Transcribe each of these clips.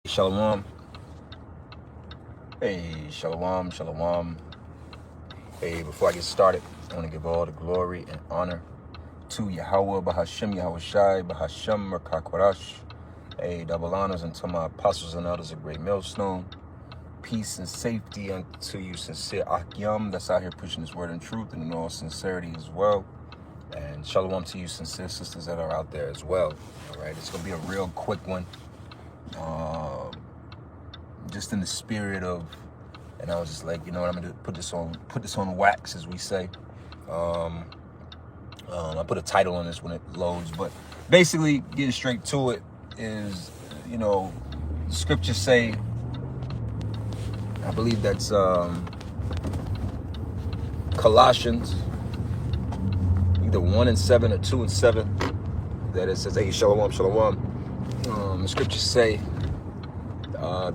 Shalom. Hey, shalom, shalom. Hey, before I get started, I want to give all the glory and honor to Yahweh, Bahashem, Yahweh Shai, Bahashem, Merkakwarash. Hey, double honors unto my apostles and others, a great millstone. Peace and safety unto you, sincere Akyam, that's out here pushing this word in truth and in all sincerity as well. And shalom to you, sincere sisters that are out there as well. All right, it's going to be a real quick one. Just in the spirit of, and I was just like, you know what, I'm gonna put this on wax, as we say. I put a title on this when it loads, but basically getting straight to it is, you know, scriptures say, I believe that's Colossians, either 1:7 or 2:7, that it says, hey, shalom, shalom. The scriptures say,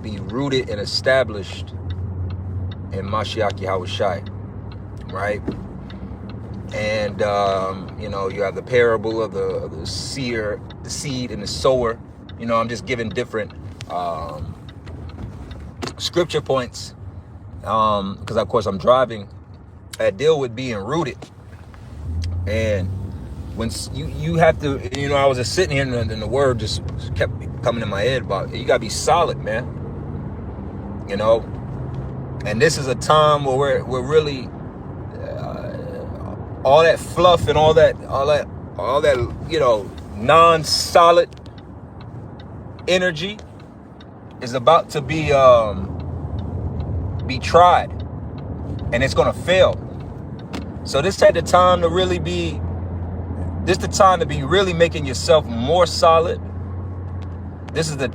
be rooted and established in Mashiach Yahweh Shai, right? And you know, you have the parable of the seer, the seed, and the sower. You know, I'm just giving different scripture points because, of course, I'm driving. I deal with being rooted, and when you have to, you know, I was just sitting here and the word just kept coming in my head about you gotta be solid, man. You know, and this is a time where we're really all that fluff and all that you know, non-solid energy is about to be tried, and it's gonna fail. So this ain't the time to really be. This is the time to be really making yourself more solid. This is the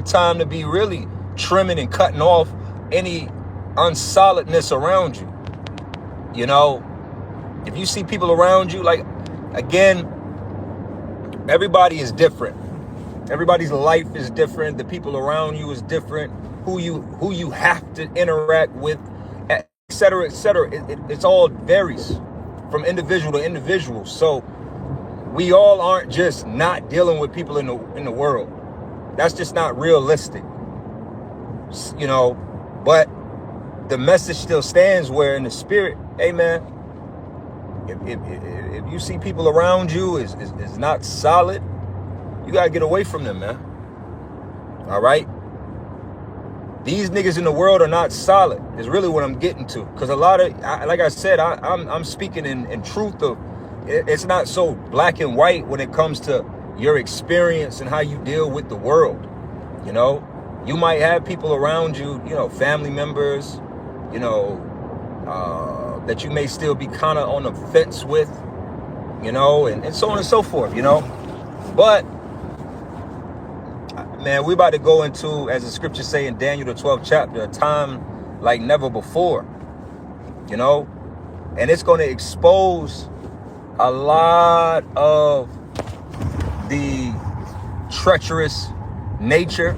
time to be really trimming and cutting off any unsolidness around you. You know, if you see people around you, like, again, everybody is different. Everybody's life is different. The people around you is different. Who you have to interact with, et cetera, et cetera. It's all varies from individual to individual. So we all aren't just not dealing with people in the world. That's just not realistic, you know. But the message still stands where in the spirit, hey man, if you see people around you is not solid, you gotta get away from them, man. All right. These niggas in the world are not solid. Is really what I'm getting to, because a lot of, like I said, I'm speaking in truth of. It's not so black and white when it comes to your experience and how you deal with the world. You know, you might have people around you, you know, family members, you know, that you may still be kind of on the fence with, you know, and so on and so forth, you know. But, man, we're about to go into, as the scriptures say in Daniel, the 12th chapter, a time like never before, you know, and it's going to expose a lot of the treacherous nature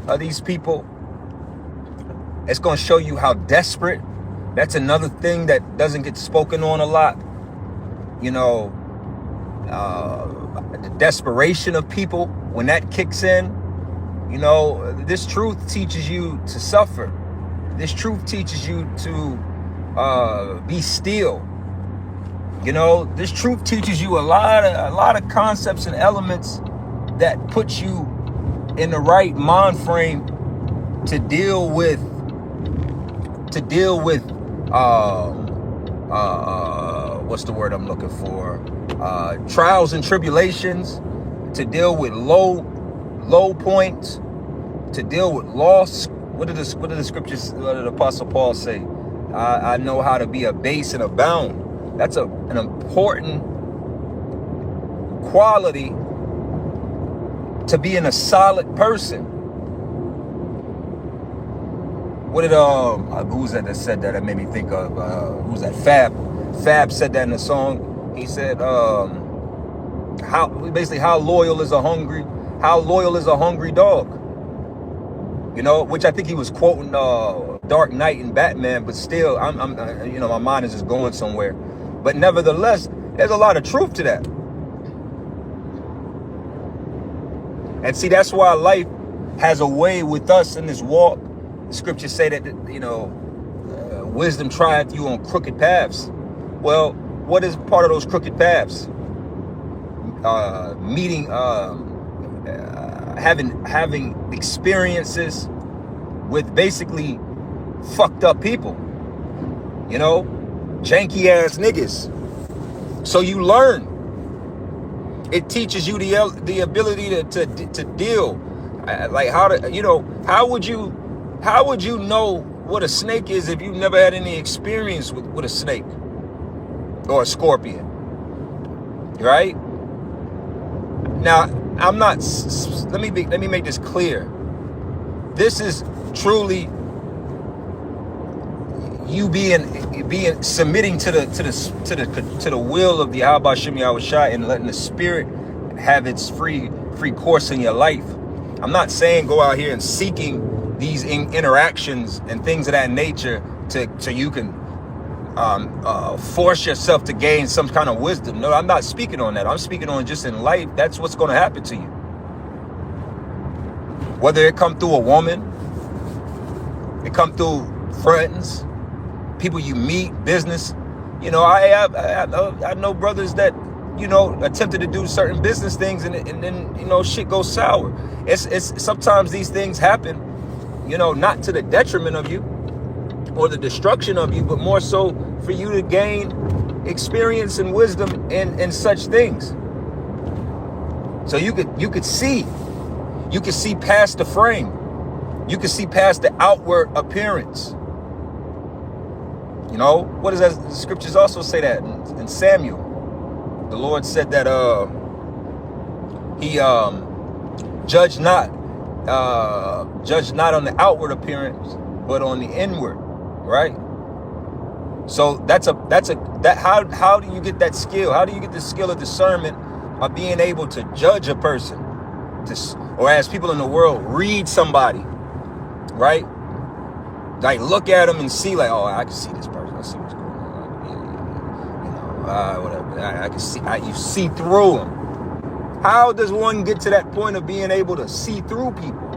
of these people. It's going to show you how desperate. That's another thing that doesn't get spoken on a lot. You know, the desperation of people, when that kicks in, you know, this truth teaches you to suffer. This truth teaches you to be still. You know, this truth teaches you a lot of concepts and elements that put you in the right mind frame to deal with what's the word I'm looking for? Trials and tribulations, to deal with low points, to deal with loss. What did the scriptures, what did the Apostle Paul say? I know how to be abased and abound. That's an important quality to being a solid person. What did who's that said that? That made me think of who's that? Fab said that in the song. He said how loyal is a hungry dog. You know, which I think he was quoting Dark Knight and Batman, but still, I'm you know, my mind is just going somewhere. But nevertheless, there's a lot of truth to that. And see, that's why life has a way with us in this walk. The scriptures say that, wisdom trieth you on crooked paths. Well, what is part of those crooked paths? Having experiences with basically fucked up people, janky ass niggas. So you learn. It teaches you the ability to deal, like how to, how would you know what a snake is if you've never had any experience with a snake or a scorpion, right? Now, I'm not. Let me make this clear. This is truly you submitting to the will of the Abba Shem Yahushua and letting the Spirit have its free course in your life. I'm not saying go out here and seeking these interactions and things of that nature so you can force yourself to gain some kind of wisdom. No, I'm not speaking on that. I'm speaking on just in life. That's what's going to happen to you. Whether it come through a woman, it come through friends, people you meet, business. I know brothers that, attempted to do certain business things and then, shit goes sour. It's sometimes these things happen, not to the detriment of you or the destruction of you, but more so for you to gain experience and wisdom in such things. So you could see past the frame. You could see past the outward appearance. What does that? The scriptures also say that in Samuel. The Lord said that he judge not on the outward appearance, but on the inward, right? So how do you get that skill? How do you get the skill of discernment of being able to judge a person, or as people in the world read somebody, right? Like look at them and see, like, oh, I can see this person. I see what's going on. Whatever. I can see. You see through them. How does one get to that point of being able to see through people?